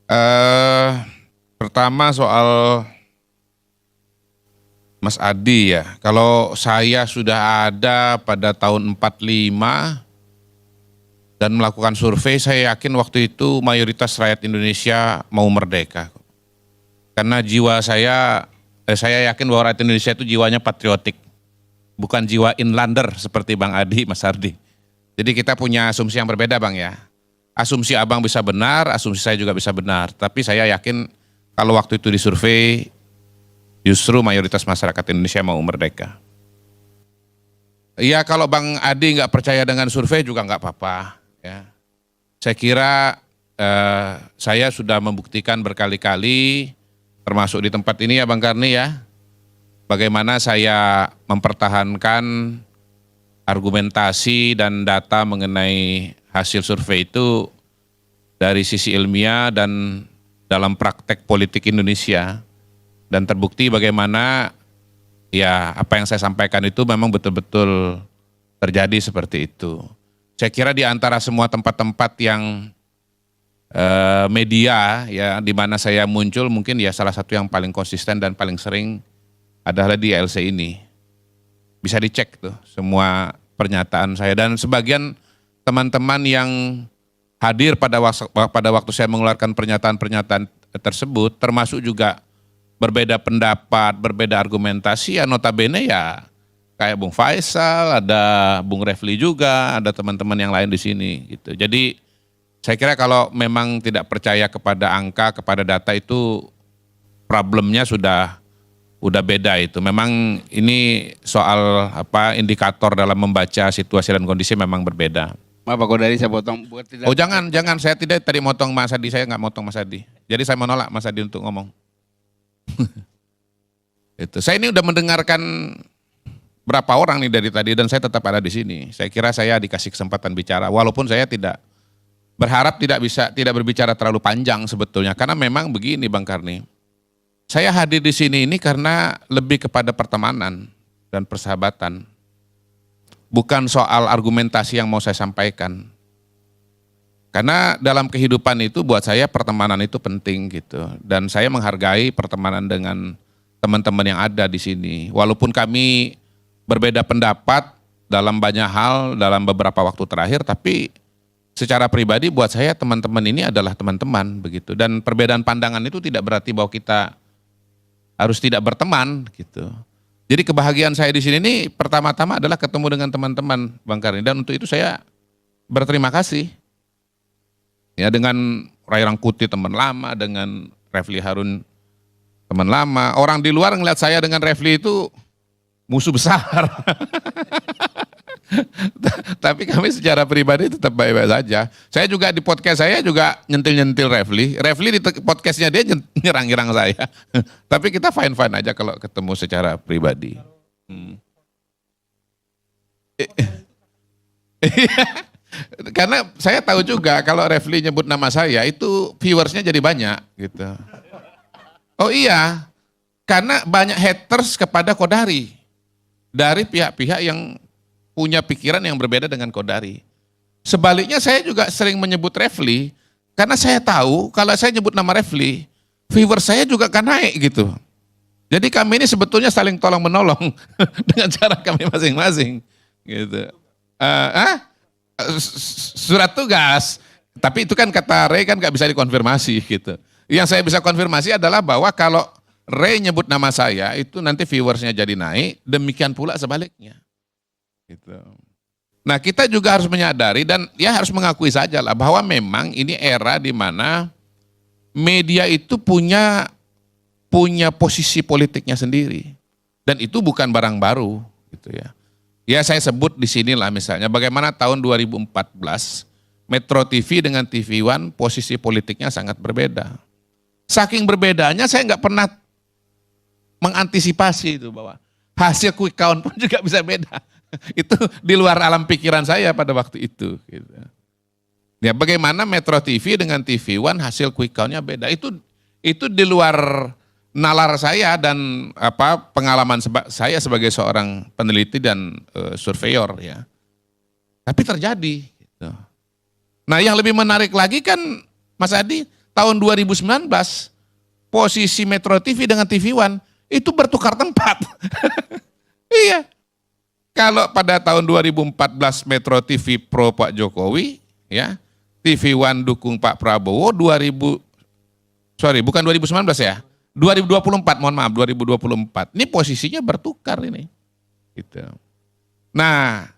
Eh, Pertama soal Mas Adi ya. Kalau saya sudah ada pada tahun 45 dan melakukan survei, saya yakin waktu itu mayoritas rakyat Indonesia mau merdeka. Karena jiwa saya yakin bahwa rakyat Indonesia itu jiwanya patriotik. Bukan jiwa inlander seperti Bang Adi, Mas Ardi. Jadi kita punya asumsi yang berbeda Bang ya. Asumsi Abang bisa benar, asumsi saya juga bisa benar. Tapi saya yakin kalau waktu itu disurvei, justru mayoritas masyarakat Indonesia mau merdeka. Ya kalau Bang Adi nggak percaya dengan survei juga nggak apa-apa. Ya. Saya kira saya sudah membuktikan berkali-kali, termasuk di tempat ini ya Bang Karni ya, bagaimana saya mempertahankan argumentasi dan data mengenai hasil survei itu dari sisi ilmiah dan dalam praktek politik Indonesia. Dan terbukti bagaimana ya apa yang saya sampaikan itu memang betul-betul terjadi seperti itu. Saya kira di antara semua tempat-tempat yang media ya di mana saya muncul mungkin ya salah satu yang paling konsisten dan paling sering adalah di LC ini. Bisa dicek tuh semua pernyataan saya dan sebagian teman-teman yang hadir pada waktu saya mengeluarkan pernyataan-pernyataan tersebut termasuk juga berbeda pendapat, berbeda argumentasi, ya notabene ya kayak Bung Faisal, ada Bung Refli juga, ada teman-teman yang lain di sini gitu. Jadi saya kira kalau memang tidak percaya kepada angka, kepada data itu problemnya sudah beda itu. Memang ini soal indikator dalam membaca situasi dan kondisi memang berbeda. Maaf Pak Kodari saya potong. Oh jangan, saya tidak tadi motong Mas Adi, saya nggak motong Mas Adi. Jadi saya menolak Mas Adi untuk ngomong. Itu. Saya ini udah mendengarkan berapa orang nih dari tadi dan saya tetap ada di sini. Saya kira saya dikasih kesempatan bicara walaupun saya tidak berharap tidak berbicara terlalu panjang sebetulnya karena memang begini Bang Karni. Saya hadir di sini ini karena lebih kepada pertemanan dan persahabatan. Bukan soal argumentasi yang mau saya sampaikan. Karena dalam kehidupan itu buat saya pertemanan itu penting gitu. Dan saya menghargai pertemanan dengan teman-teman yang ada di sini. Walaupun kami berbeda pendapat dalam banyak hal dalam beberapa waktu terakhir, tapi secara pribadi buat saya teman-teman ini adalah teman-teman begitu. Dan perbedaan pandangan itu tidak berarti bahwa kita harus tidak berteman gitu. Jadi kebahagiaan saya di sini ini pertama-tama adalah ketemu dengan teman-teman Bang Karni. Dan untuk itu saya berterima kasih. Ya dengan Ray Rangkuti teman lama, dengan Refli Harun teman lama. Orang di luar ngeliat saya dengan Refli itu musuh besar. Tapi kami secara pribadi tetap baik-baik saja. Saya juga di podcast saya juga nyentil-nyentil Refli. Refli di podcastnya dia nyerang-nyerang saya. Tapi kita fine-fine aja kalau ketemu secara pribadi. Karena saya tahu juga kalau Refli nyebut nama saya itu viewersnya jadi banyak gitu. Oh iya, karena banyak haters kepada Kodari dari pihak-pihak yang punya pikiran yang berbeda dengan Kodari. Sebaliknya saya juga sering menyebut Refli karena saya tahu kalau saya nyebut nama Refli, viewers saya juga akan naik gitu. Jadi kami ini sebetulnya saling tolong menolong dengan cara kami masing-masing gitu. Surat tugas, tapi itu kan kata Ray kan nggak bisa dikonfirmasi gitu. Yang saya bisa konfirmasi adalah bahwa kalau Ray nyebut nama saya itu nanti viewersnya jadi naik, demikian pula sebaliknya. Gitu. Nah kita juga harus menyadari dan ya harus mengakui saja lah bahwa memang ini era di mana media itu punya posisi politiknya sendiri dan itu bukan barang baru gitu ya. Ya saya sebut di sinilah misalnya bagaimana tahun 2014 Metro TV dengan TV One posisi politiknya sangat berbeda. Saking berbedanya saya nggak pernah mengantisipasi itu bahwa hasil quick count pun juga bisa beda. Itu di luar alam pikiran saya pada waktu itu. Gitu. Ya bagaimana Metro TV dengan TV One hasil quick count-nya beda. Itu di luar nalar saya dan pengalaman saya sebagai seorang peneliti dan surveyor ya. Tapi terjadi. Gitu. Nah yang lebih menarik lagi kan Mas Adi, tahun 2019 posisi Metro TV dengan TV One itu bertukar tempat. Iya. Kalau pada tahun 2014 Metro TV pro Pak Jokowi, ya, TV One dukung Pak Prabowo, bukan 2019 ya, 2024, mohon maaf, 2024. Ini posisinya bertukar ini. Gitu. Nah,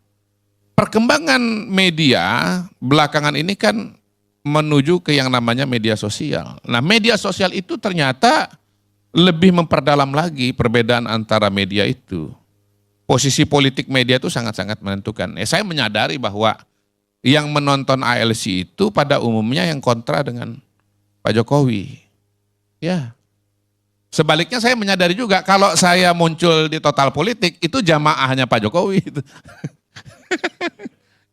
perkembangan media belakangan ini kan menuju ke yang namanya media sosial. Nah, media sosial itu ternyata lebih memperdalam lagi perbedaan antara media itu. Posisi politik media itu sangat-sangat menentukan. Saya menyadari bahwa yang menonton ALC itu pada umumnya yang kontra dengan Pak Jokowi. Ya. Sebaliknya saya menyadari juga kalau saya muncul di Total Politik itu jamaahnya Pak Jokowi.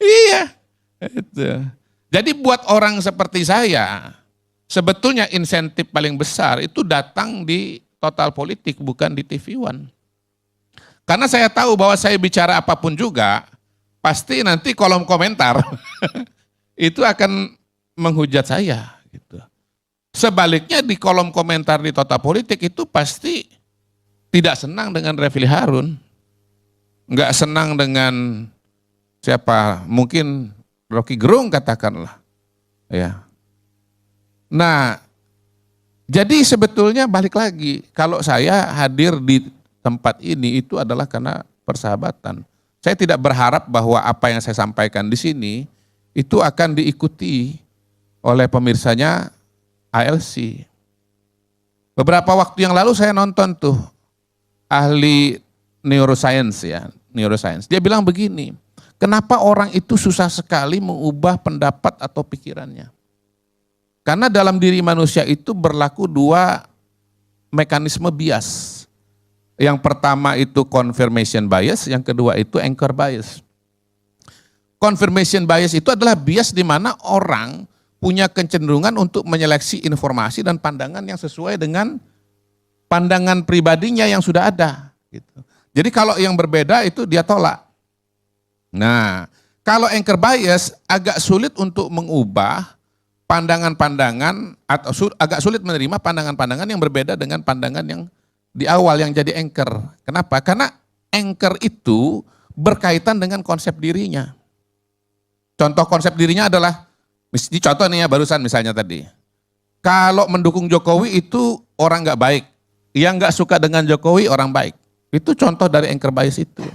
Iya. Itu. Jadi buat orang seperti saya, sebetulnya insentif paling besar itu datang di Total Politik, bukan di TV One. Karena saya tahu bahwa saya bicara apapun juga, pasti nanti kolom komentar itu akan menghujat saya. Gitu. Sebaliknya di kolom komentar di Total Politik itu pasti tidak senang dengan Refli Harun. Nggak senang dengan siapa, mungkin Rocky Gerung katakanlah. Ya. Nah, jadi sebetulnya balik lagi, kalau saya hadir di tempat ini itu adalah karena persahabatan. Saya tidak berharap bahwa apa yang saya sampaikan di sini itu akan diikuti oleh pemirsanya ALC. Beberapa waktu yang lalu saya nonton tuh ahli neuroscience ya, neuroscience. Dia bilang begini, kenapa orang itu susah sekali mengubah pendapat atau pikirannya? Karena dalam diri manusia itu berlaku dua mekanisme bias. Yang pertama itu confirmation bias, yang kedua itu anchor bias. Confirmation bias itu adalah bias di mana orang punya kecenderungan untuk menyeleksi informasi dan pandangan yang sesuai dengan pandangan pribadinya yang sudah ada. Gitu. Jadi kalau yang berbeda itu dia tolak. Nah, kalau anchor bias agak sulit untuk mengubah pandangan-pandangan atau agak sulit menerima pandangan-pandangan yang berbeda dengan pandangan yang di awal yang jadi anchor. Kenapa? Karena anchor itu berkaitan dengan konsep dirinya. Contoh konsep dirinya adalah, contoh nih ya barusan misalnya tadi. Kalau mendukung Jokowi itu orang nggak baik. Yang nggak suka dengan Jokowi orang baik. Itu contoh dari anchor bias itu.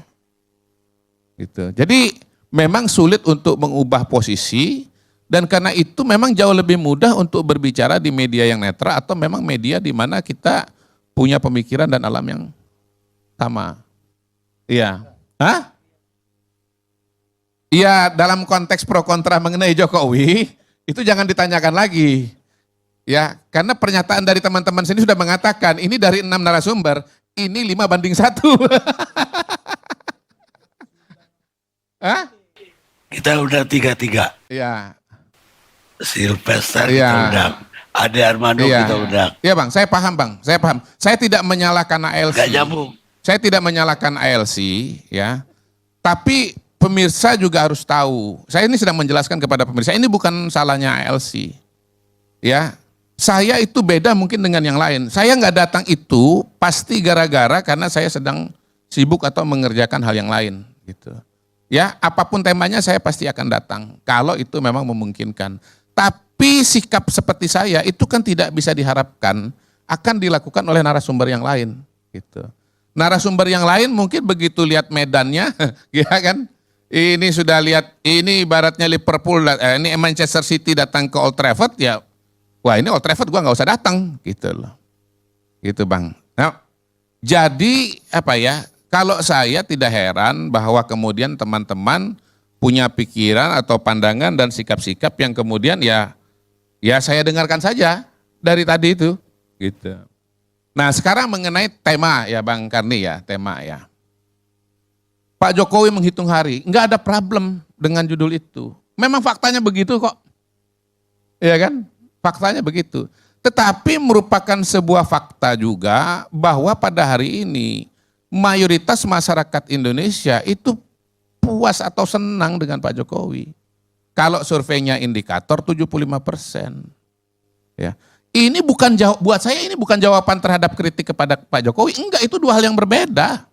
Gitu. Jadi memang sulit untuk mengubah posisi dan karena itu memang jauh lebih mudah untuk berbicara di media yang netral atau memang media di mana kita punya pemikiran dan alam yang sama. Iya. Hah? Iya, dalam konteks pro kontra mengenai Jokowi, itu jangan ditanyakan lagi. Ya, karena pernyataan dari teman-teman sini sudah mengatakan, ini dari 6 narasumber, ini 5:1. Hah? Kita udah 3-3. Iya. Sylvester kita undang. Ade Armando kita undang. Iya bang, saya paham bang, saya paham. Saya tidak menyalahkan ALC. Gak nyambung. Saya tidak menyalahkan ALC, ya. Tapi pemirsa juga harus tahu. Saya ini sedang menjelaskan kepada pemirsa, ini bukan salahnya ALC. Ya, saya itu beda mungkin dengan yang lain. Saya nggak datang itu pasti gara-gara karena saya sedang sibuk atau mengerjakan hal yang lain, gitu. Ya, apapun temanya saya pasti akan datang kalau itu memang memungkinkan. Tapi sikap seperti saya itu kan tidak bisa diharapkan akan dilakukan oleh narasumber yang lain, gitu. Narasumber yang lain mungkin begitu lihat medannya, ya kan? Ini sudah lihat, ini ibaratnya Liverpool, ini Manchester City datang ke Old Trafford, ya, wah ini Old Trafford gua nggak usah datang, gitu loh, gitu bang. Nah, jadi apa ya? Kalau saya tidak heran bahwa kemudian teman-teman punya pikiran atau pandangan dan sikap-sikap yang kemudian ya saya dengarkan saja dari tadi itu, gitu. Nah sekarang mengenai tema ya Bang Karni ya, tema ya. Pak Jokowi menghitung hari, nggak ada problem dengan judul itu. Memang faktanya begitu kok, ya kan? Faktanya begitu. Tetapi merupakan sebuah fakta juga bahwa pada hari ini mayoritas masyarakat Indonesia itu puas atau senang dengan Pak Jokowi. Kalau surveinya indikator 75%. Ya. Ini bukan buat saya ini bukan jawaban terhadap kritik kepada Pak Jokowi. Enggak, itu dua hal yang berbeda.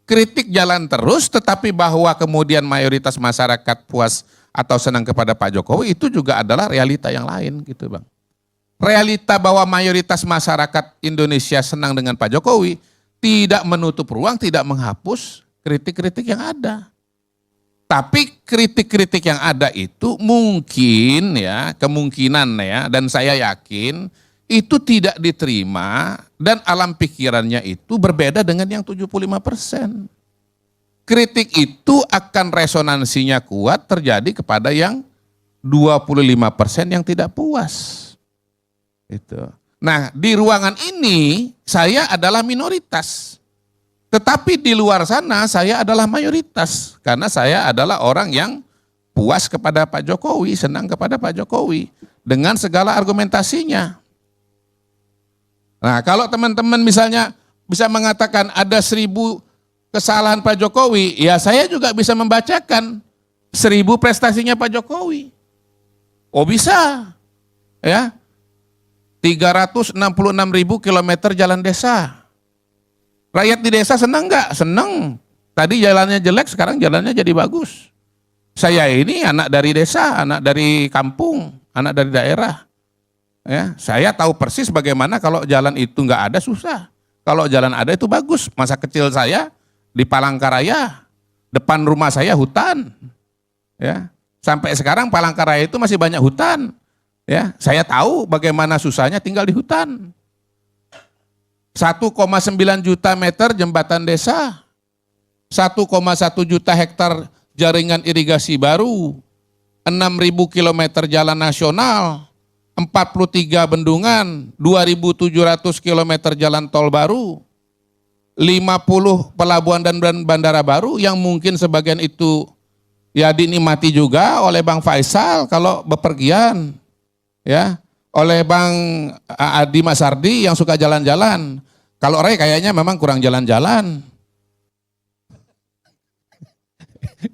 Kritik jalan terus, tetapi bahwa kemudian mayoritas masyarakat puas atau senang kepada Pak Jokowi itu juga adalah realita yang lain gitu Bang. Realita bahwa mayoritas masyarakat Indonesia senang dengan Pak Jokowi tidak menutup ruang, tidak menghapus kritik-kritik yang ada. Tapi kritik-kritik yang ada itu mungkin ya, kemungkinan ya, dan saya yakin itu tidak diterima dan alam pikirannya itu berbeda dengan yang 75%. Kritik itu akan resonansinya kuat terjadi kepada yang 25% yang tidak puas. Itu. Nah, di ruangan ini saya adalah minoritas. Tetapi di luar sana saya adalah mayoritas. Karena saya adalah orang yang puas kepada Pak Jokowi, senang kepada Pak Jokowi. Dengan segala argumentasinya. Nah, kalau teman-teman misalnya bisa mengatakan ada 1000 kesalahan Pak Jokowi, ya saya juga bisa membacakan 1000 prestasinya Pak Jokowi. Oh bisa, ya 366.000 kilometer jalan desa. Rakyat di desa senang nggak? Senang. Tadi jalannya jelek, sekarang jalannya jadi bagus. Saya ini anak dari desa, anak dari kampung, anak dari daerah. Ya, saya tahu persis bagaimana kalau jalan itu nggak ada susah. Kalau jalan ada itu bagus. Masa kecil saya di Palangkaraya, depan rumah saya hutan. Ya, sampai sekarang Palangkaraya itu masih banyak hutan. Ya, saya tahu bagaimana susahnya tinggal di hutan. 1,9 juta meter jembatan desa, 1,1 juta hektar jaringan irigasi baru, 6.000 kilometer jalan nasional, 43 bendungan, 2.700 kilometer jalan tol baru, 50 pelabuhan dan bandara baru yang mungkin sebagian itu ya dinikmati juga oleh Bang Faisal kalau bepergian, ya, oleh Bang Adi Masardi yang suka jalan-jalan. Kalau Ray kayaknya memang kurang jalan-jalan.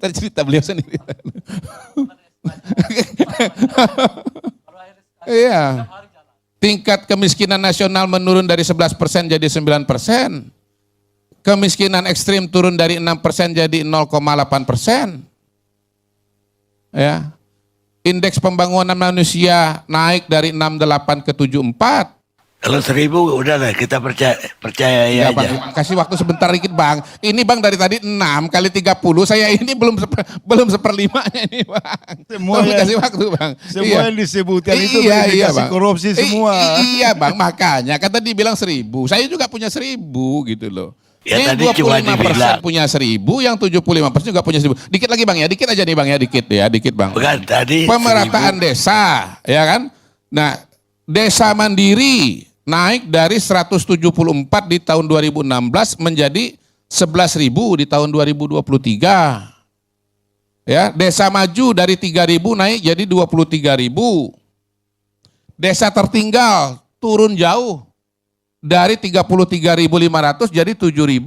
Tadi cerita beliau sendiri. Iya. Tingkat kemiskinan nasional menurun dari 11% jadi 9%. Kemiskinan ekstrim turun dari 6% jadi 0,8%. Ya. Indeks pembangunan manusia naik dari 68 ke 74. Kalau 1000 udah lah kita percaya Ya, aja. Bang, kasih waktu sebentar dikit Bang. Ini Bang dari tadi 6 kali 30, saya ini belum seperlimanya ini Bang. Semua yang, kasih waktu Bang. semua yang disebutkan itu iya, verifikasi Bang. korupsi semua. Iya Bang, makanya kan tadi bilang 1000. Saya juga punya 1000 gitu loh. Ya, Yang tadi cuma dibilang. punya 1000, yang 75% juga punya 1000. Dikit lagi Bang ya, dikit aja nih Bang ya, dikit Bang. Bukan tadi Pemerataan 1000. desa, ya kan? Nah, desa mandiri naik dari 174 di tahun 2016 menjadi 11.000 di tahun 2023. Ya, desa maju dari 3.000 naik jadi 23.000. Desa tertinggal turun jauh dari 33.500 jadi 7.000.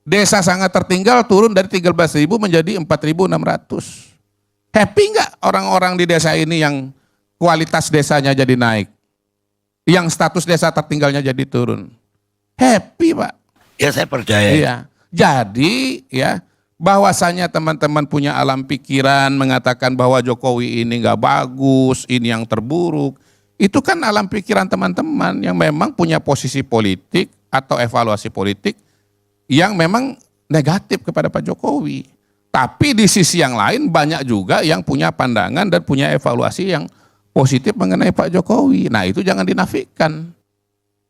Desa sangat tertinggal turun dari 13.000 menjadi 4.600. Happy nggak orang-orang di desa ini yang kualitas desanya jadi naik? Yang status desa tertinggalnya jadi turun. Happy Pak. Ya saya percaya. Iya. Jadi ya bahwasanya teman-teman punya alam pikiran mengatakan bahwa Jokowi ini nggak bagus, ini yang terburuk. Itu kan alam pikiran teman-teman yang memang punya posisi politik atau evaluasi politik yang memang negatif kepada Pak Jokowi. Tapi di sisi yang lain banyak juga yang punya pandangan dan punya evaluasi yang positif mengenai Pak Jokowi. Nah itu jangan dinafikan.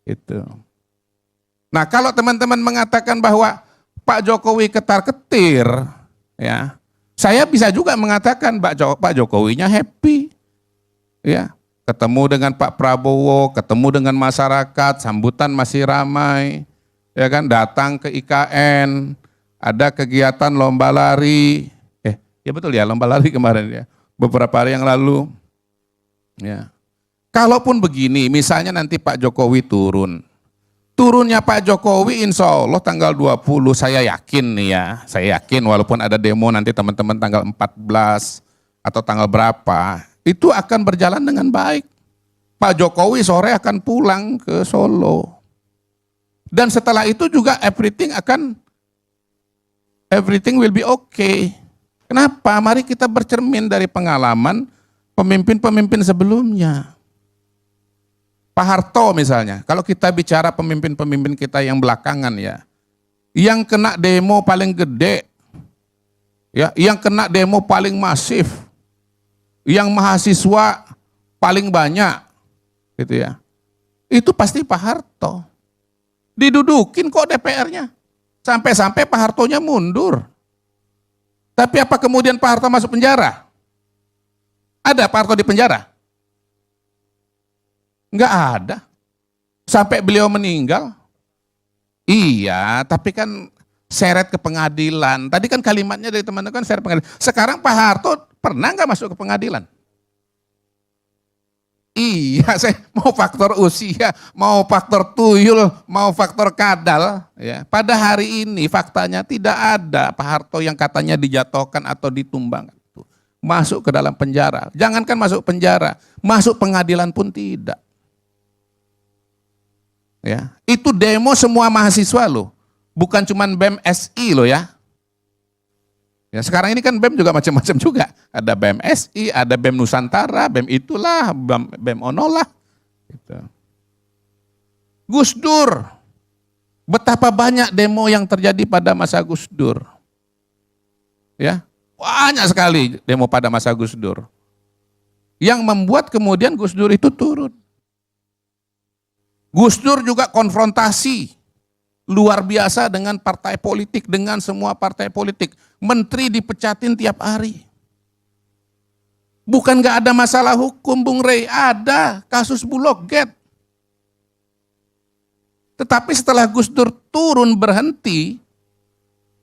Gitu. Nah kalau teman-teman mengatakan bahwa Pak Jokowi ketar-ketir, ya, saya bisa juga mengatakan Pak Jokowinya happy. Ya, ketemu dengan Pak Prabowo, ketemu dengan masyarakat, sambutan masih ramai, ya kan, datang ke IKN, ada kegiatan lomba lari. Ya betul ya, lomba lari kemarin ya, beberapa hari yang lalu. Ya. Kalaupun begini, misalnya nanti Pak Jokowi turunnya Pak Jokowi insya Allah tanggal 20, saya yakin nih ya, saya yakin walaupun ada demo nanti teman-teman tanggal 14 atau tanggal berapa, itu akan berjalan dengan baik. Pak Jokowi sore akan pulang ke Solo. Dan setelah itu juga everything will be okay. Kenapa? Mari kita bercermin dari pengalaman pemimpin-pemimpin sebelumnya. Pak Harto misalnya, kalau kita bicara pemimpin-pemimpin kita yang belakangan ya, yang kena demo paling gede, ya, yang kena demo paling masif, yang mahasiswa paling banyak, gitu ya, itu pasti Pak Harto. Didudukin kok DPR-nya, sampai-sampai Pak Hartonya mundur. Tapi apa kemudian Pak Harto masuk penjara? Ada Pak Harto di penjara? Enggak ada. Sampai beliau meninggal. Iya, tapi kan seret ke pengadilan. Tadi kan kalimatnya dari teman-teman kan seret pengadilan. Sekarang Pak Harto pernah nggak masuk ke pengadilan? Iya, saya mau faktor usia, mau faktor tuyul, mau faktor kadal. Ya. Pada hari ini faktanya tidak ada Pak Harto yang katanya dijatuhkan atau ditumbang. Masuk ke dalam penjara. Jangankan masuk penjara, masuk pengadilan pun tidak. Ya, itu demo semua mahasiswa loh, bukan cuman BEM SI loh ya. Ya sekarang ini kan BEM juga macam-macam juga. Ada BEM SI, ada BEM Nusantara, BEM itulah, BEM Onolah. Gitu. Gus Dur, betapa banyak demo yang terjadi pada masa Gus Dur. Ya, banyak sekali demo pada masa Gus Dur. Yang membuat kemudian Gus Dur itu turun. Gus Dur juga konfrontasi luar biasa dengan partai politik, dengan semua partai politik. Menteri dipecatin tiap hari. Bukan gak ada masalah hukum, Bung Rey, ada kasus Bulog Gate. Tetapi setelah Gus Dur turun berhenti,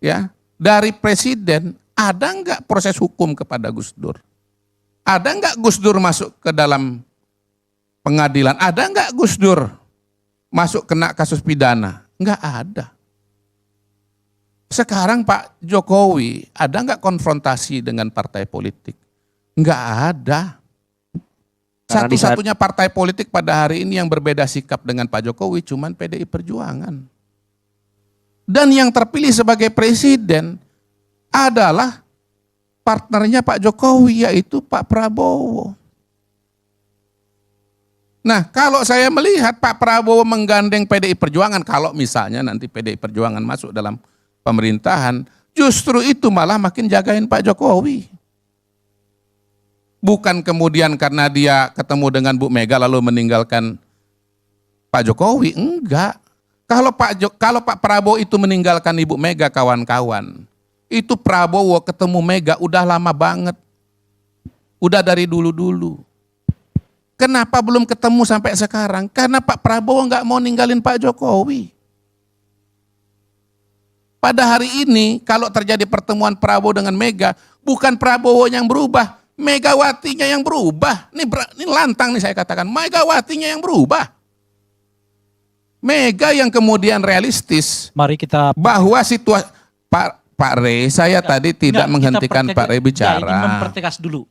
ya dari presiden, ada nggak proses hukum kepada Gus Dur? Ada nggak Gus Dur masuk ke dalam pengadilan? Ada nggak Gus Dur masuk kena kasus pidana? Nggak ada. Sekarang Pak Jokowi ada nggak konfrontasi dengan partai politik? Nggak ada. Satu-satunya partai politik pada hari ini yang berbeda sikap dengan Pak Jokowi cuman PDI Perjuangan. Dan yang terpilih sebagai presiden adalah partnernya Pak Jokowi, yaitu Pak Prabowo. Nah, kalau saya melihat Pak Prabowo menggandeng PDI Perjuangan, kalau misalnya nanti PDI Perjuangan masuk dalam pemerintahan, justru itu malah makin jagain Pak Jokowi. Bukan kemudian karena dia ketemu dengan Bu Mega lalu meninggalkan Pak Jokowi, enggak. Kalau Pak Prabowo itu meninggalkan Ibu Mega kawan-kawan, itu Prabowo ketemu Mega udah lama banget. Udah dari dulu-dulu. Kenapa belum ketemu sampai sekarang? Karena Pak Prabowo nggak mau ninggalin Pak Jokowi. Pada hari ini kalau terjadi pertemuan Prabowo dengan Mega, bukan Prabowo yang berubah, Megawatinya yang berubah. Ini lantang nih saya katakan, Megawatinya yang berubah. Mega yang kemudian realistis. Mari kita bahwa situasi Pak Rey, saya tadi tidak menghentikan Pak Rey bicara. Ya, ini mempertegas dulu.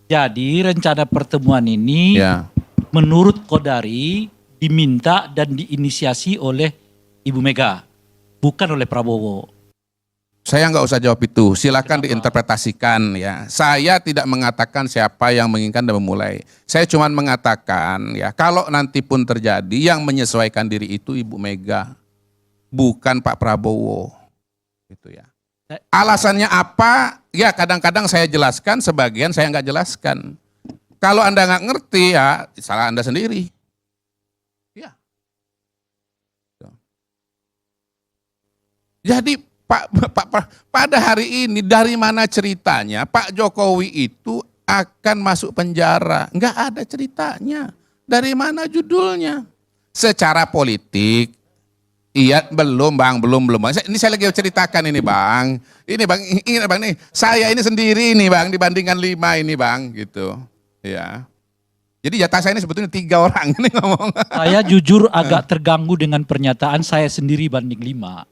Jadi rencana pertemuan ini ya, menurut Kodari diminta dan diinisiasi oleh Ibu Mega, bukan oleh Prabowo. Saya nggak usah jawab itu, silakan diinterpretasikan ya. Saya tidak mengatakan siapa yang menginginkan dan memulai. Saya cuma mengatakan ya, kalau nanti pun terjadi yang menyesuaikan diri itu Ibu Mega, bukan Pak Prabowo. Gitu ya. Alasannya apa? Ya kadang-kadang saya jelaskan, sebagian saya nggak jelaskan. Kalau Anda nggak ngerti ya salah Anda sendiri. Ya. Jadi pada hari ini dari mana ceritanya Pak Jokowi itu akan masuk penjara? Nggak ada ceritanya. Dari mana judulnya? Secara politik, iya belum bang, belum. Ini saya lagi ceritakan ini bang. Ini bang nih. Saya ini sendiri nih bang dibandingkan 5 ini bang, gitu. Ya. Jadi jatah saya ini sebetulnya 3 orang ini ngomong. Saya jujur agak terganggu dengan pernyataan saya sendiri banding 5.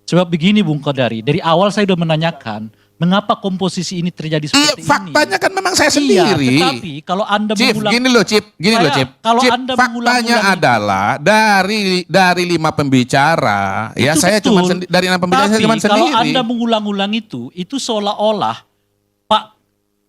Sebab begini Bung Kodari, dari awal saya sudah menanyakan, Mengapa komposisi ini terjadi seperti ini? Faktanya kan memang saya Iya, sendiri. tetapi kalau Anda Chief, mengulang... gini loh Chief, Kalau Chief, Anda faktanya mengulang-ulang adalah dari 5 pembicara, ya Itu saya betul. cuma dari 6 pembicara saya cuma Tapi kalau sendiri. Anda mengulang-ulang itu seolah-olah Pak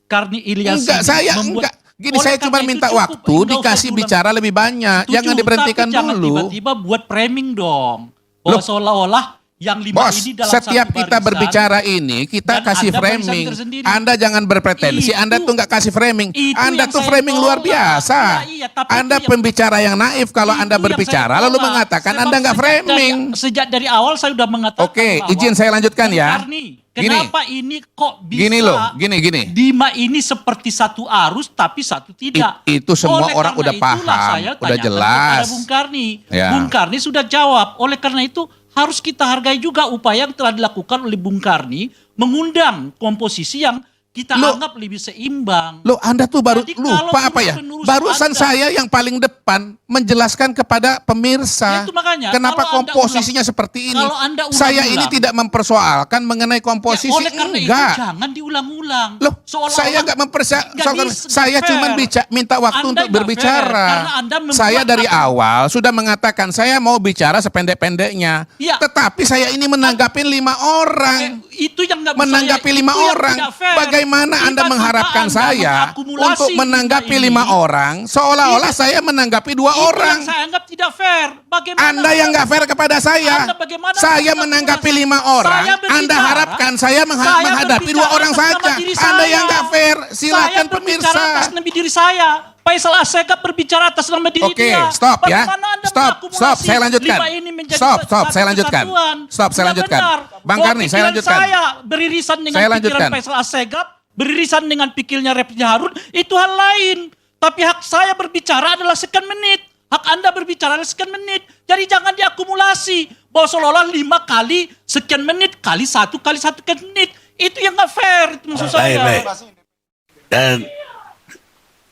Karni Ilyas Enggak, saya enggak. Gini, Oleh saya karena cuma itu minta cukup, waktu enggak usah dikasih diulang. bicara lebih banyak. Setuju, Jangan diberhentikan tapi jangan dulu. tiba-tiba buat framing dong. Bahwa Loh, seolah-olah yang 5 Bos, ini dalam setiap satu kita barisan, berbicara ini, kita dan kasih Anda barisan framing. tersendiri. Anda jangan berpretensi, Itu- Anda tuh nggak kasih framing. itu Anda yang tuh saya framing luar tolak. biasa. Iya, tapi Anda itu yang- pembicara yang naif kalau Itu Anda yang berbicara saya lalu tolak. mengatakan Sebab Anda nggak sejak framing. Sejak dari awal saya sudah mengatakan Oke, bahwa izin saya lanjutkan Bung ya. Karni, Gini. kenapa ini kok bisa Gini loh, gini. Dima ini seperti satu arus tapi satu tidak. Itu semua Oleh orang karena udah itulah paham, saya udah tanyakan jelas. kepada Bung Karni. Ya. Bung Karni sudah jawab. Oleh karena itu harus kita hargai juga upaya yang telah dilakukan oleh Bung Karni mengundang komposisi yang kita Loh. anggap lebih seimbang. Loh, Anda tuh baru Jadi kalau lupa apa ini ya? penerus Barusan Anda- saya yang paling depan menjelaskan kepada pemirsa. Ya, itu makanya, Kenapa kalau Anda komposisinya seperti ini? kalau Anda Saya ulang-ulang- ini tidak mempersoalkan mengenai komposisi, Ya, oleh karena enggak. itu jangan diulang-ulang. Loh, Seolah-olah saya nggak mempersoalkan. bisa, Saya nggak cuma fair. minta waktu Anda untuk nggak berbicara. fair, karena Anda membuat Saya dari apa- awal sudah mengatakan saya mau bicara sependek-pendeknya. Ya. Tetapi saya ini menanggapi 5 orang. Itu yang nggak bisa Menanggapi saya- 5 itu yang orang. tidak fair. Bagaimana Anda Tiba-tiba mengharapkan Anda saya mengakumulasi untuk menanggapi ini. 5 orang seolah-olah saya menanggapi 2 Itu orang. yang saya anggap tidak fair. Bagaimana Anda yang nggak fair kepada saya. Anda bagaimana Saya mengakumulasi? menanggapi 5 orang. Saya berbicara- Anda harapkan saya menghadapi 2 berbicara orang atas nama saja. diri Anda saya. yang nggak fair. Silakan Saya berbicara pemirsa. atas nama diri saya. Faisal Assegaf berbicara atas nama diri Oke, dia. stop ya. Bagaimana Anda Stop, mengakumulasi saya lanjutkan. 5 ini menjadi Stop, satu saya lanjutkan. kesatuan? Stop, saya Tidak lanjutkan. benar. Bang Bahwa Karni, saya pikiran lanjutkan. Saya beririsan dengan Saya pikiran lanjutkan. Faisal Assegaf, beririsan dengan pikirnya Refli Harun, itu hal lain. Tapi hak saya berbicara adalah sekian menit. Hak Anda berbicara adalah sekian menit. Jadi jangan diakumulasi. Bahwa seolah-olah 5 kali sekian menit, kali 1 sekian menit. Itu yang gak fair, itu maksud saya. Baik.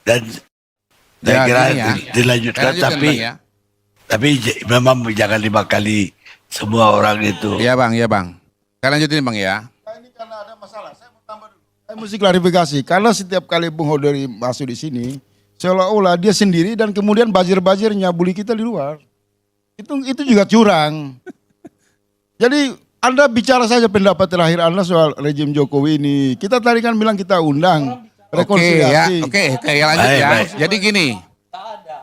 Dan saya Ya, kira gini ya. dilanjutkan, Saya lanjutkan, tapi Bang, ya. memang jangan 5 kali semua orang itu. Iya Bang, iya Bang. Saya lanjutin Bang ya. Ini karena ada masalah. Saya mau tambah dulu. Saya mesti klarifikasi. Karena setiap kali Bung Hodori masuk di sini, seolah-olah dia sendiri dan kemudian bajir-bajir nyabuli kita di luar. Itu juga curang. Jadi Anda bicara saja pendapat terakhir Anda soal rejim Jokowi ini. Kita tadi kan bilang kita undang rekonsiliasi. Oke, ya lanjut Baik, ya. baik. Jadi gini,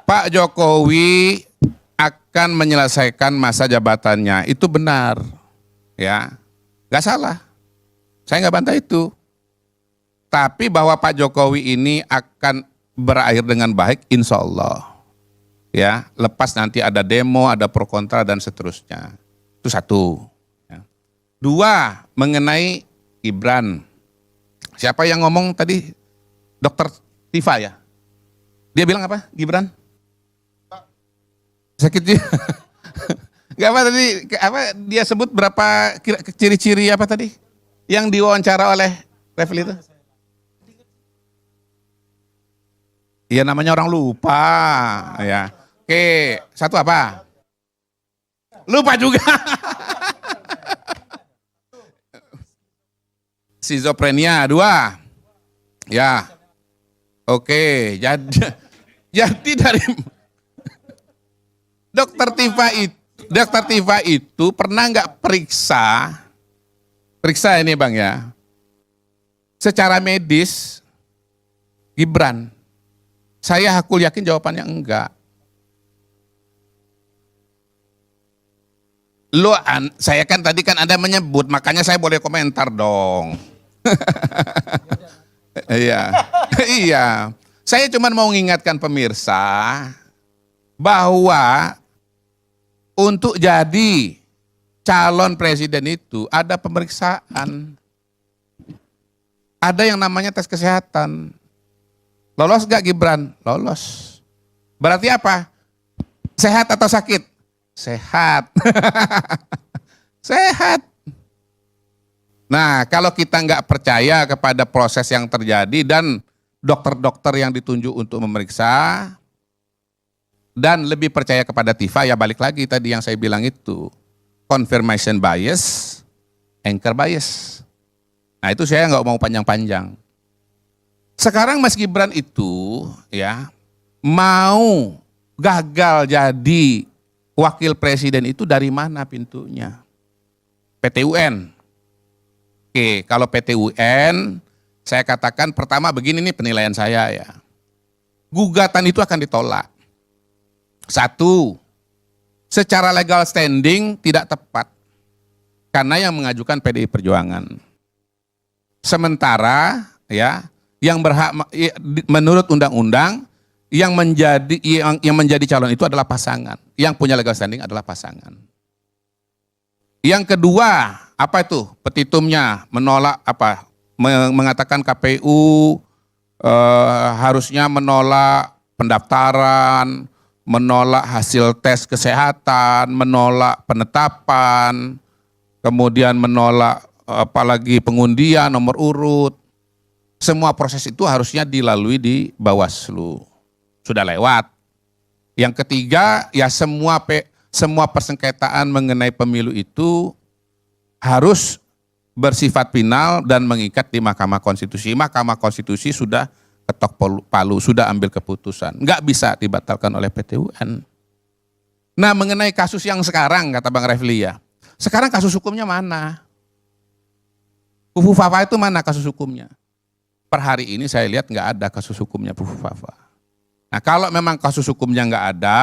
Pak Jokowi akan menyelesaikan masa jabatannya, itu benar, ya, nggak salah. Saya nggak bantah itu. Tapi bahwa Pak Jokowi ini akan berakhir dengan baik, insya Allah. Ya, lepas nanti ada demo, ada pro kontra dan seterusnya. Itu satu. Ya. 2, mengenai Gibran. Siapa yang ngomong tadi? Dokter Tifa ya? Dia bilang apa? Gibran? Sakit juga. Gak apa tadi? Apa dia sebut berapa ciri-ciri apa tadi? Yang diwawancara oleh Refli itu? Iya namanya orang lupa. Ya. Oke, satu apa? Lupa juga. Schizophrenia 2. Ya. Oke, jadi dari Dokter Tifa itu pernah nggak periksa ini Bang ya, secara medis Gibran? Saya hakul yakin jawabannya enggak. Saya kan tadi kan Anda menyebut, makanya saya boleh komentar dong. Iya. Saya cuma mau mengingatkan pemirsa bahwa untuk jadi calon presiden itu ada pemeriksaan. Ada yang namanya tes kesehatan. Lolos gak Gibran? Lolos. Berarti apa? Sehat atau sakit? Sehat. Sehat. Nah, kalau kita nggak percaya kepada proses yang terjadi dan dokter-dokter yang ditunjuk untuk memeriksa, dan lebih percaya kepada Tifa, ya balik lagi tadi yang saya bilang itu. Confirmation bias, anchor bias. Nah itu saya nggak mau panjang-panjang. Sekarang Mas Gibran itu ya mau gagal jadi wakil presiden itu dari mana pintunya? PT UN. Oke, kalau PT UN saya katakan pertama begini nih penilaian saya ya. Gugatan itu akan ditolak. Satu, secara legal standing tidak tepat. Karena yang mengajukan PDI Perjuangan. Sementara ya yang berhak menurut undang-undang yang menjadi calon itu adalah pasangan. Yang punya legal standing adalah pasangan. Yang kedua, apa itu? Petitumnya menolak apa? Mengatakan KPU harusnya menolak pendaftaran, menolak hasil tes kesehatan, menolak penetapan, kemudian menolak apalagi pengundian nomor urut. Semua proses itu harusnya dilalui di Bawaslu. Sudah lewat. Yang ketiga, ya semua persengketaan mengenai pemilu itu harus bersifat final dan mengikat di Mahkamah Konstitusi. Mahkamah Konstitusi sudah ketok palu, sudah ambil keputusan. Nggak bisa dibatalkan oleh PT UN. Nah mengenai kasus yang sekarang, kata Bang Refli ya, sekarang kasus hukumnya mana? Fufu Fafa itu mana kasus hukumnya? Per hari ini saya lihat nggak ada kasus hukumnya Fufu Fafa. Nah kalau memang kasus hukumnya nggak ada,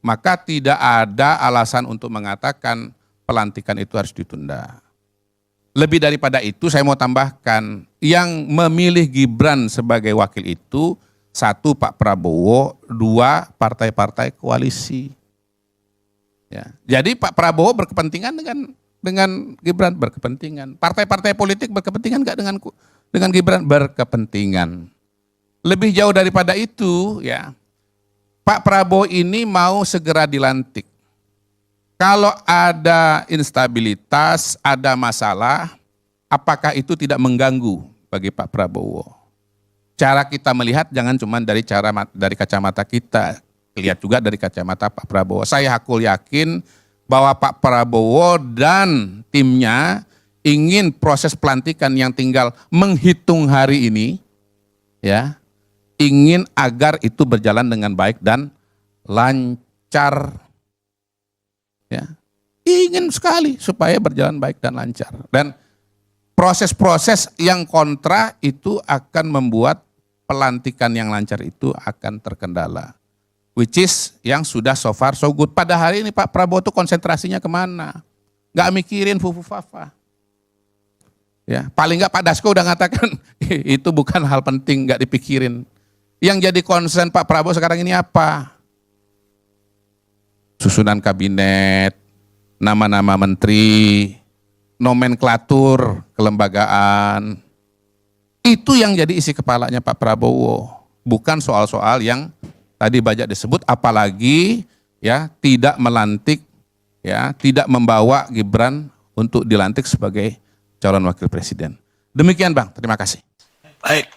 maka tidak ada alasan untuk mengatakan pelantikan itu harus ditunda. Lebih daripada itu saya mau tambahkan, yang memilih Gibran sebagai wakil itu, satu Pak Prabowo, dua partai-partai koalisi. Ya. Jadi Pak Prabowo berkepentingan dengan Gibran, berkepentingan. Partai-partai politik berkepentingan nggak dengan Gibran? Berkepentingan. Lebih jauh daripada itu, ya Pak Prabowo ini mau segera dilantik. Kalau ada instabilitas, ada masalah, apakah itu tidak mengganggu bagi Pak Prabowo? Cara kita melihat jangan cuma dari kacamata kita, lihat juga dari kacamata Pak Prabowo. Saya hakul yakin bahwa Pak Prabowo dan timnya ingin proses pelantikan yang tinggal menghitung hari ini, ya, ingin agar itu berjalan dengan baik dan lancar. Ya, ingin sekali supaya berjalan baik dan lancar. Dan proses-proses yang kontra itu akan membuat pelantikan yang lancar itu akan terkendala. Which is yang sudah so far so good. Pada hari ini Pak Prabowo itu konsentrasinya kemana? Nggak mikirin Fufu Fafa. Ya, paling nggak Pak Dasko udah ngatakan itu bukan hal penting, nggak dipikirin. Yang jadi concern Pak Prabowo sekarang ini apa? Susunan kabinet, nama-nama menteri, nomenklatur kelembagaan. Itu yang jadi isi kepalanya Pak Prabowo. Bukan soal-soal yang tadi banyak disebut, apalagi ya tidak melantik, ya tidak membawa Gibran untuk dilantik sebagai calon wakil presiden. Demikian Bang, terima kasih. Baik.